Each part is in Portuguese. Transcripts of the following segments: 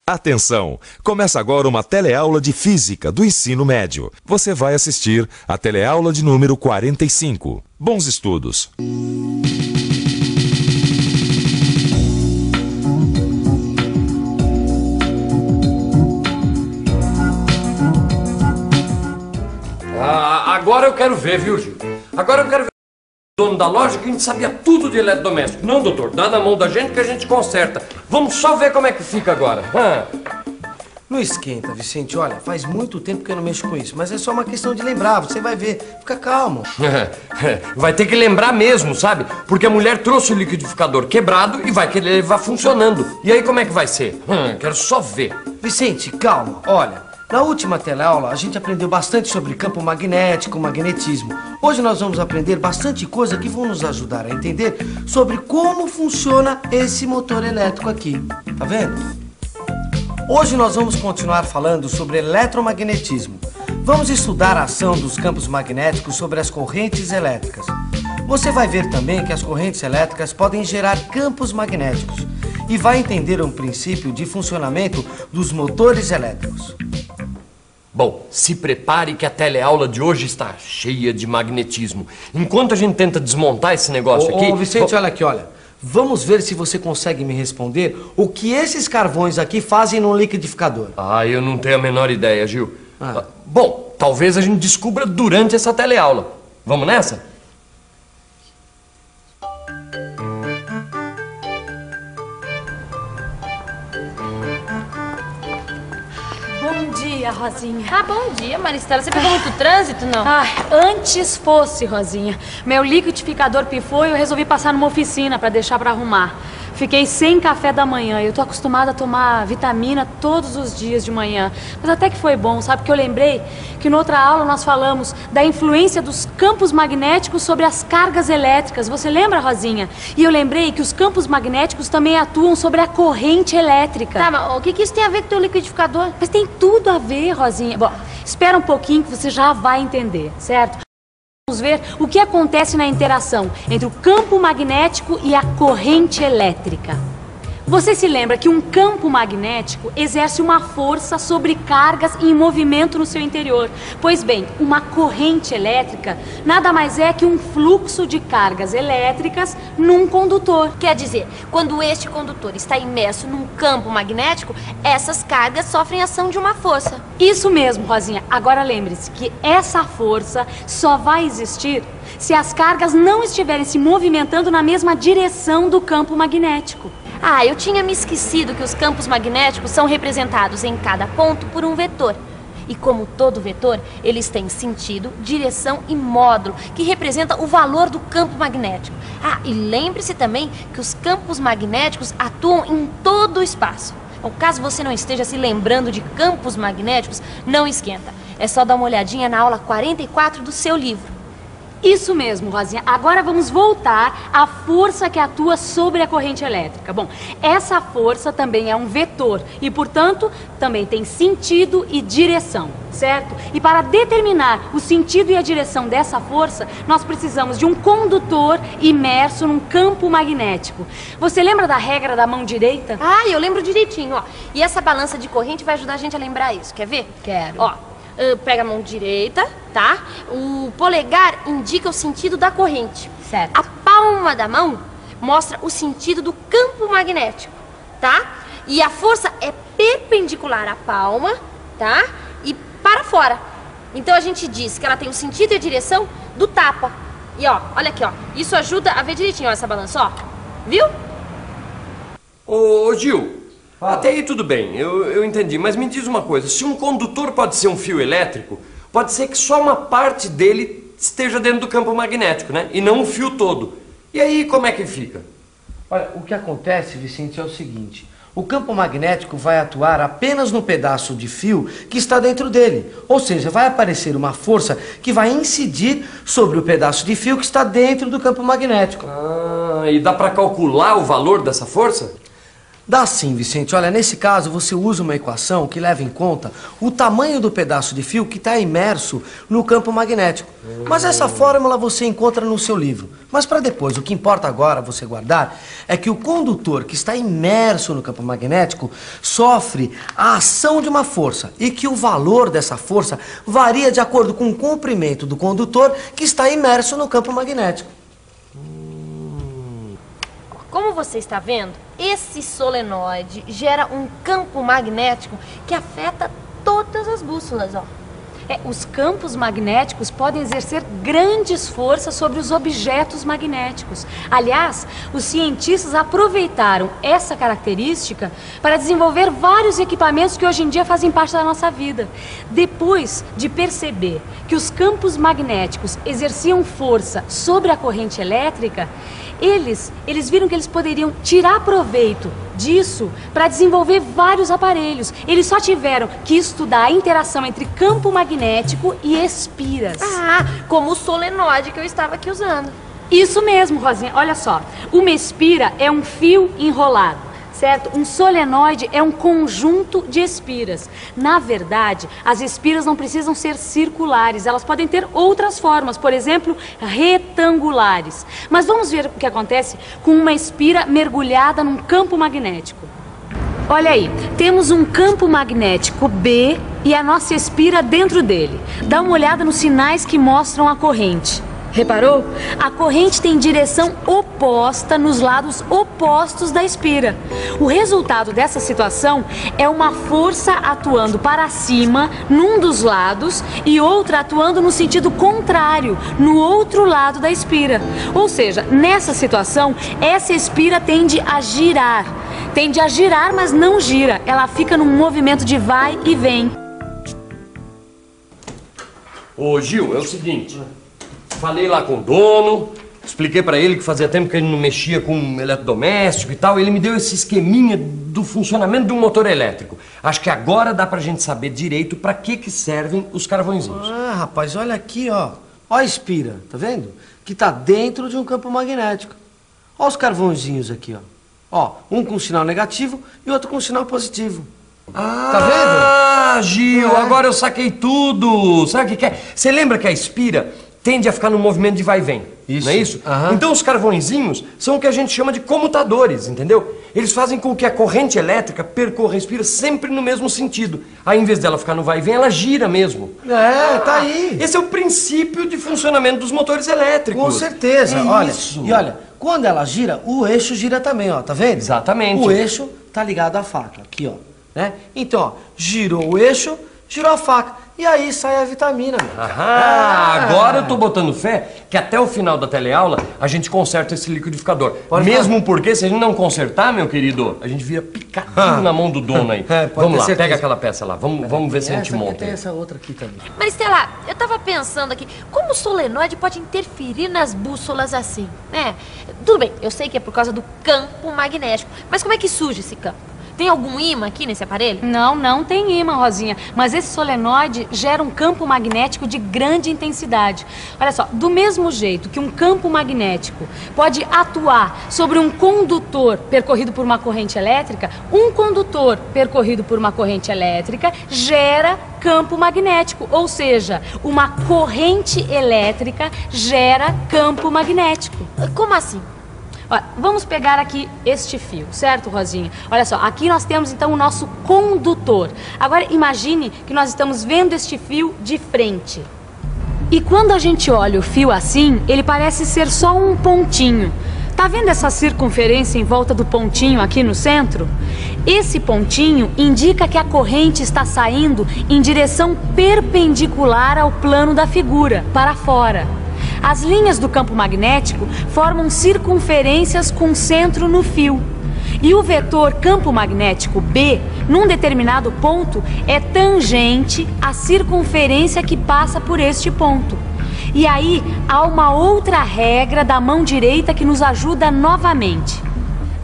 Atenção! Começa agora uma teleaula de Física do Ensino Médio. Você vai assistir a teleaula de número 45. Bons estudos! Agora eu quero ver, viu, Gil? Agora eu quero ver o dono da loja que a gente sabia tudo de eletrodoméstico. Não, doutor, dá na mão da gente que a gente conserta. Vamos só ver como é que fica agora. Não esquenta, Vicente. Olha, faz muito tempo que eu não mexo com isso, mas é só uma questão de lembrar. Você vai ver. Fica calmo. Vai ter que lembrar mesmo, sabe? Porque a mulher trouxe o liquidificador quebrado e vai querer levar funcionando. E aí como é que vai ser? Quero só ver. Vicente, calma. Olha, na última teleaula a gente aprendeu bastante sobre campo magnético, magnetismo. Hoje nós vamos aprender bastante coisa que vão nos ajudar a entender sobre como funciona esse motor elétrico aqui. Tá vendo? Hoje nós vamos continuar falando sobre eletromagnetismo. Vamos estudar a ação dos campos magnéticos sobre as correntes elétricas. Você vai ver também que as correntes elétricas podem gerar campos magnéticos e vai entender um princípio de funcionamento dos motores elétricos. Bom, se prepare que a teleaula de hoje está cheia de magnetismo. Enquanto a gente tenta desmontar esse negócio aqui... Ô, Vicente, olha aqui, olha. Vamos ver se você consegue me responder o que esses carvões aqui fazem no liquidificador. Eu não tenho a menor ideia, Gil. Bom, talvez a gente descubra durante essa teleaula. Vamos nessa? Bom dia, Rosinha. Bom dia, Maristela. Você pegou muito trânsito, não? Antes fosse, Rosinha. Meu liquidificador pifou e eu resolvi passar numa oficina pra deixar pra arrumar. Fiquei sem café da manhã. Eu tô acostumada a tomar vitamina todos os dias de manhã. Mas até que foi bom, sabe? Porque eu lembrei que na outra aula nós falamos da influência dos campos magnéticos sobre as cargas elétricas. Você lembra, Rosinha? E eu lembrei que os campos magnéticos também atuam sobre a corrente elétrica. Tá, mas o que isso tem a ver com o teu liquidificador? Mas tem tudo a ver, Rosinha. Bom, espera um pouquinho que você já vai entender, certo? Vamos ver o que acontece na interação entre o campo magnético e a corrente elétrica. Você se lembra que um campo magnético exerce uma força sobre cargas em movimento no seu interior. Pois bem, uma corrente elétrica nada mais é que um fluxo de cargas elétricas num condutor. Quer dizer, quando este condutor está imerso num campo magnético, essas cargas sofrem ação de uma força. Isso mesmo, Rosinha. Agora lembre-se que essa força só vai existir se as cargas não estiverem se movimentando na mesma direção do campo magnético. Eu tinha me esquecido que os campos magnéticos são representados em cada ponto por um vetor. E como todo vetor, eles têm sentido, direção e módulo, que representa o valor do campo magnético. E lembre-se também que os campos magnéticos atuam em todo o espaço. Bom, caso você não esteja se lembrando de campos magnéticos, não esquenta. É só dar uma olhadinha na aula 44 do seu livro. Isso mesmo, Rosinha. Agora vamos voltar à força que atua sobre a corrente elétrica. Bom, essa força também é um vetor e, portanto, também tem sentido e direção, certo? E para determinar o sentido e a direção dessa força, nós precisamos de um condutor imerso num campo magnético. Você lembra da regra da mão direita? Eu lembro direitinho, ó. E essa balança de corrente vai ajudar a gente a lembrar isso. Quer ver? Quero. Pega a mão direita, tá? O polegar indica o sentido da corrente. Certo. A palma da mão mostra o sentido do campo magnético, tá? E a força é perpendicular à palma, tá? E para fora. Então a gente diz que ela tem o sentido e a direção do tapa. E olha aqui, Isso ajuda a ver direitinho, essa balança, Viu? Ô, Gil. Até aí tudo bem, eu entendi, mas me diz uma coisa, se um condutor pode ser um fio elétrico, pode ser que só uma parte dele esteja dentro do campo magnético, né? E não o fio todo. E aí como é que fica? Olha, o que acontece, Vicente, é o seguinte. O campo magnético vai atuar apenas no pedaço de fio que está dentro dele. Ou seja, vai aparecer uma força que vai incidir sobre o pedaço de fio que está dentro do campo magnético. E dá para calcular o valor dessa força? Dá sim, Vicente. Olha, nesse caso você usa uma equação que leva em conta o tamanho do pedaço de fio que está imerso no campo magnético. Mas essa fórmula você encontra no seu livro. Mas para depois, o que importa agora você guardar é que o condutor que está imerso no campo magnético sofre a ação de uma força e que o valor dessa força varia de acordo com o comprimento do condutor que está imerso no campo magnético. Como você está vendo, esse solenoide gera um campo magnético que afeta todas as bússolas, ó. Os campos magnéticos podem exercer grandes forças sobre os objetos magnéticos. Aliás, os cientistas aproveitaram essa característica para desenvolver vários equipamentos que hoje em dia fazem parte da nossa vida. Depois de perceber que os campos magnéticos exerciam força sobre a corrente elétrica, eles viram que eles poderiam tirar proveito disso para desenvolver vários aparelhos. Eles só tiveram que estudar a interação entre campo magnético e espiras. Ah, como o solenoide que eu estava aqui usando. Isso mesmo, Rosinha. Olha só, uma espira é um fio enrolado, certo? Um solenoide é um conjunto de espiras. Na verdade, as espiras não precisam ser circulares, elas podem ter outras formas, por exemplo, retangulares. Mas vamos ver o que acontece com uma espira mergulhada num campo magnético. Olha aí, temos um campo magnético B e a nossa espira dentro dele. Dá uma olhada nos sinais que mostram a corrente. Reparou? A corrente tem direção oposta nos lados opostos da espira. O resultado dessa situação é uma força atuando para cima num dos lados e outra atuando no sentido contrário, no outro lado da espira. Ou seja, nessa situação, essa espira tende a girar. Tende a girar, mas não gira. Ela fica num movimento de vai e vem. Ô Gil, é o seguinte... Falei lá com o dono, expliquei pra ele que fazia tempo que ele não mexia com um eletrodoméstico e tal. Ele me deu esse esqueminha do funcionamento de um motor elétrico. Acho que agora dá pra gente saber direito pra que servem os carvõezinhos. Ah, rapaz, olha aqui, ó. Ó a espira, tá vendo? Que tá dentro de um campo magnético. Ó os carvãozinhos aqui, ó. Ó, um com sinal negativo e outro com sinal positivo. Ah, tá vendo? Ah, Gil, agora eu saquei tudo. Sabe o que é? Você lembra que a espira tende a ficar no movimento de vai e vem, isso. Não é isso? Aham. Então os carvõezinhos são o que a gente chama de comutadores, entendeu? Eles fazem com que a corrente elétrica percorra a espira sempre no mesmo sentido. Aí, em vez dela ficar no vai e vem, ela gira mesmo. É, tá aí. Esse é o princípio de funcionamento dos motores elétricos. Com certeza, olha. Isso. E olha, quando ela gira, o eixo gira também, ó, tá vendo? Exatamente. O eixo tá ligado à faca, aqui, ó. Né? Então, ó, girou o eixo, girou a faca. E aí sai a vitamina, meu. Agora eu tô botando fé que até o final da teleaula a gente conserta esse liquidificador. Mesmo porque se a gente não consertar, meu querido, a gente vira picadinho na mão do dono aí. Vamos lá, pega aquela peça lá. Vamos ver se a gente monta. Tem essa outra aqui também. Mas, Estela, eu tava pensando aqui, como o solenoide pode interferir nas bússolas assim, né? Tudo bem, eu sei que é por causa do campo magnético, mas como é que surge esse campo? Tem algum ímã aqui nesse aparelho? Não, não tem ímã, Rosinha. Mas esse solenoide gera um campo magnético de grande intensidade. Olha só, do mesmo jeito que um campo magnético pode atuar sobre um condutor percorrido por uma corrente elétrica, um condutor percorrido por uma corrente elétrica gera campo magnético. Ou seja, uma corrente elétrica gera campo magnético. Como assim? Olha, vamos pegar aqui este fio, certo, Rosinha? Olha só, aqui nós temos então o nosso condutor. Agora imagine que nós estamos vendo este fio de frente. E quando a gente olha o fio assim, ele parece ser só um pontinho. Tá vendo essa circunferência em volta do pontinho aqui no centro? Esse pontinho indica que a corrente está saindo em direção perpendicular ao plano da figura, para fora. As linhas do campo magnético formam circunferências com centro no fio. E o vetor campo magnético B, num determinado ponto, é tangente à circunferência que passa por este ponto. E aí há uma outra regra da mão direita que nos ajuda novamente.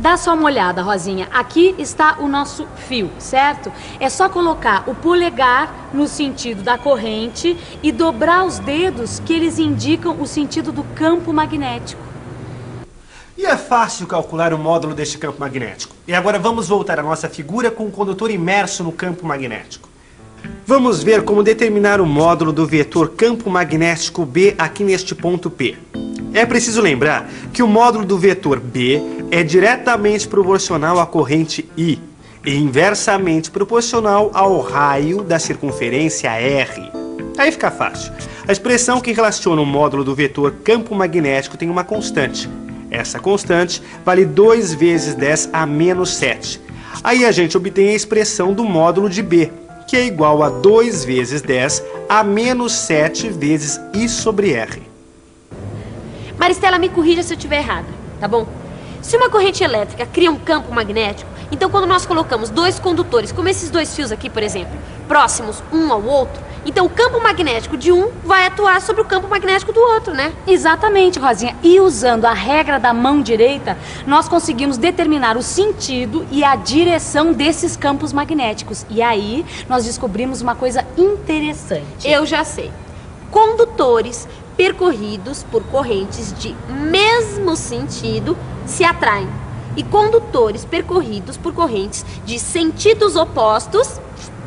Dá só uma olhada, Rosinha. Aqui está o nosso fio, certo? É só colocar o polegar no sentido da corrente e dobrar os dedos que eles indicam o sentido do campo magnético. E é fácil calcular o módulo deste campo magnético. E agora vamos voltar à nossa figura com o condutor imerso no campo magnético. Vamos ver como determinar o módulo do vetor campo magnético B aqui neste ponto P. É preciso lembrar que o módulo do vetor B é diretamente proporcional à corrente I e inversamente proporcional ao raio da circunferência R. Aí fica fácil. A expressão que relaciona o módulo do vetor campo magnético tem uma constante. Essa constante vale 2 vezes 10 a menos 7. Aí a gente obtém a expressão do módulo de B, que é igual a 2 vezes 10 a menos 7 vezes I sobre R. Maristela, me corrija se eu estiver errada, tá bom? Se uma corrente elétrica cria um campo magnético, então quando nós colocamos dois condutores, como esses dois fios aqui, por exemplo, próximos um ao outro, então o campo magnético de um vai atuar sobre o campo magnético do outro, né? Exatamente, Rosinha. E usando a regra da mão direita, nós conseguimos determinar o sentido e a direção desses campos magnéticos. E aí, nós descobrimos uma coisa interessante. Eu já sei. Condutores percorridos por correntes de mesmo sentido se atraem. E condutores percorridos por correntes de sentidos opostos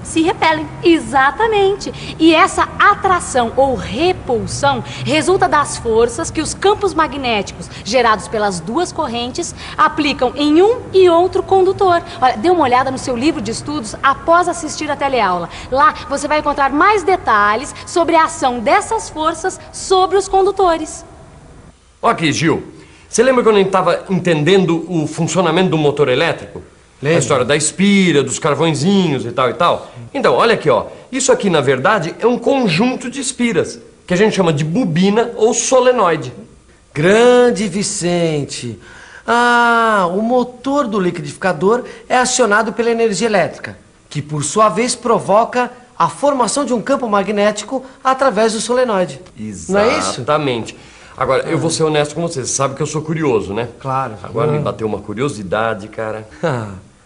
se repelem. Exatamente. E essa atração ou repulsão resulta das forças que os campos magnéticos gerados pelas duas correntes aplicam em um e outro condutor. Olha, dê uma olhada no seu livro de estudos após assistir a teleaula. Lá você vai encontrar mais detalhes sobre a ação dessas forças sobre os condutores. Ok, Gil. Você lembra quando a gente estava entendendo o funcionamento do motor elétrico? Lembro. A história da espira, dos carvõezinhos e tal e tal. Então, olha aqui, ó. Isso aqui, na verdade, é um conjunto de espiras, que a gente chama de bobina ou solenoide. Grande Vicente. Ah, o motor do liquidificador é acionado pela energia elétrica, que por sua vez provoca a formação de um campo magnético através do solenoide. Não é isso? Exatamente. Agora, eu vou ser honesto com você. Você sabe que eu sou curioso, né? Claro. Agora me bateu uma curiosidade, cara.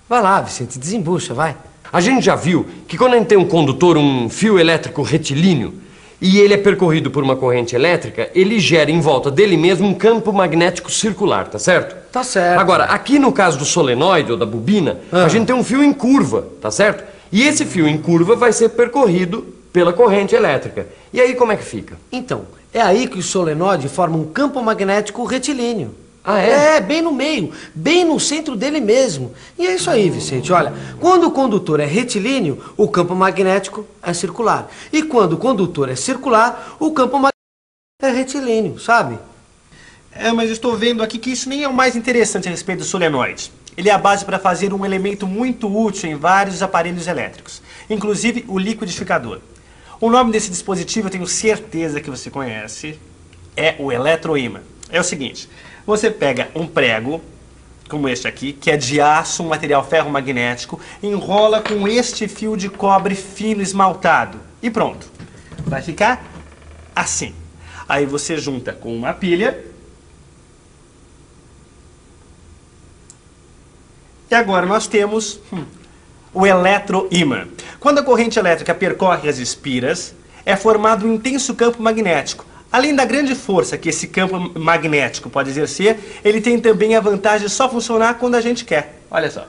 Vai lá, Vicente, desembucha, vai. A gente já viu que quando a gente tem um condutor, um fio elétrico retilíneo, e ele é percorrido por uma corrente elétrica, ele gera em volta dele mesmo um campo magnético circular, tá certo? Tá certo. Agora, aqui no caso do solenoide ou da bobina, a gente tem um fio em curva, tá certo? E esse fio em curva vai ser percorrido pela corrente elétrica. E aí como é que fica? Então, é aí que o solenoide forma um campo magnético retilíneo. Ah, é? É, bem no meio, bem no centro dele mesmo. E é isso aí, Vicente. Olha, quando o condutor é retilíneo, o campo magnético é circular. E quando o condutor é circular, o campo magnético é retilíneo, sabe? É, mas estou vendo aqui que isso nem é o mais interessante a respeito do solenoide. Ele é a base para fazer um elemento muito útil em vários aparelhos elétricos, inclusive o liquidificador. O nome desse dispositivo eu tenho certeza que você conhece, é o eletroímã. É o seguinte, você pega um prego, como este aqui, que é de aço, um material ferromagnético, enrola com este fio de cobre fino esmaltado e pronto. Vai ficar assim. Aí você junta com uma pilha. E agora nós temos o eletroímã. Quando a corrente elétrica percorre as espiras, é formado um intenso campo magnético. Além da grande força que esse campo magnético pode exercer, ele tem também a vantagem de só funcionar quando a gente quer. Olha só.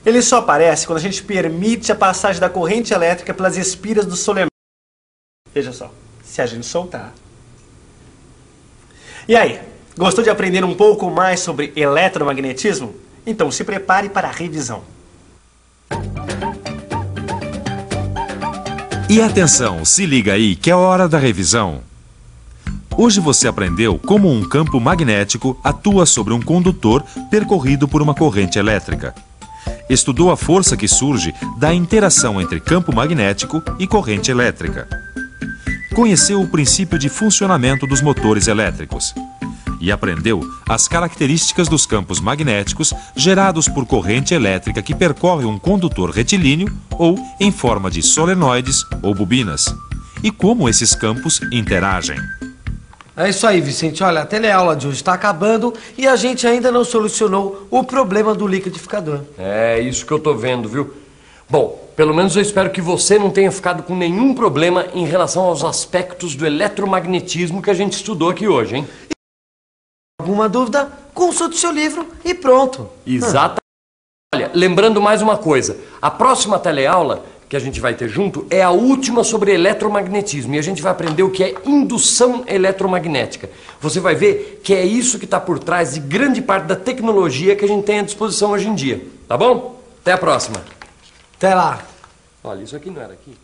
Ele só aparece quando a gente permite a passagem da corrente elétrica pelas espiras do solenoide. Veja só, se a gente soltar. E aí, gostou de aprender um pouco mais sobre eletromagnetismo? Então se prepare para a revisão. E atenção, se liga aí que é hora da revisão. Hoje você aprendeu como um campo magnético atua sobre um condutor percorrido por uma corrente elétrica. Estudou a força que surge da interação entre campo magnético e corrente elétrica. Conheceu o princípio de funcionamento dos motores elétricos. E aprendeu as características dos campos magnéticos gerados por corrente elétrica que percorre um condutor retilíneo ou em forma de solenoides ou bobinas. E como esses campos interagem. É isso aí, Vicente. Olha, a teleaula de hoje está acabando e a gente ainda não solucionou o problema do liquidificador. É isso que eu tô vendo, viu? Bom, pelo menos eu espero que você não tenha ficado com nenhum problema em relação aos aspectos do eletromagnetismo que a gente estudou aqui hoje, hein? Alguma dúvida? Consulte seu livro e pronto. Exatamente. Olha, lembrando mais uma coisa. A próxima teleaula que a gente vai ter junto é a última sobre eletromagnetismo. E a gente vai aprender o que é indução eletromagnética. Você vai ver que é isso que está por trás de grande parte da tecnologia que a gente tem à disposição hoje em dia. Tá bom? Até a próxima. Até lá. Olha, isso aqui não era aqui.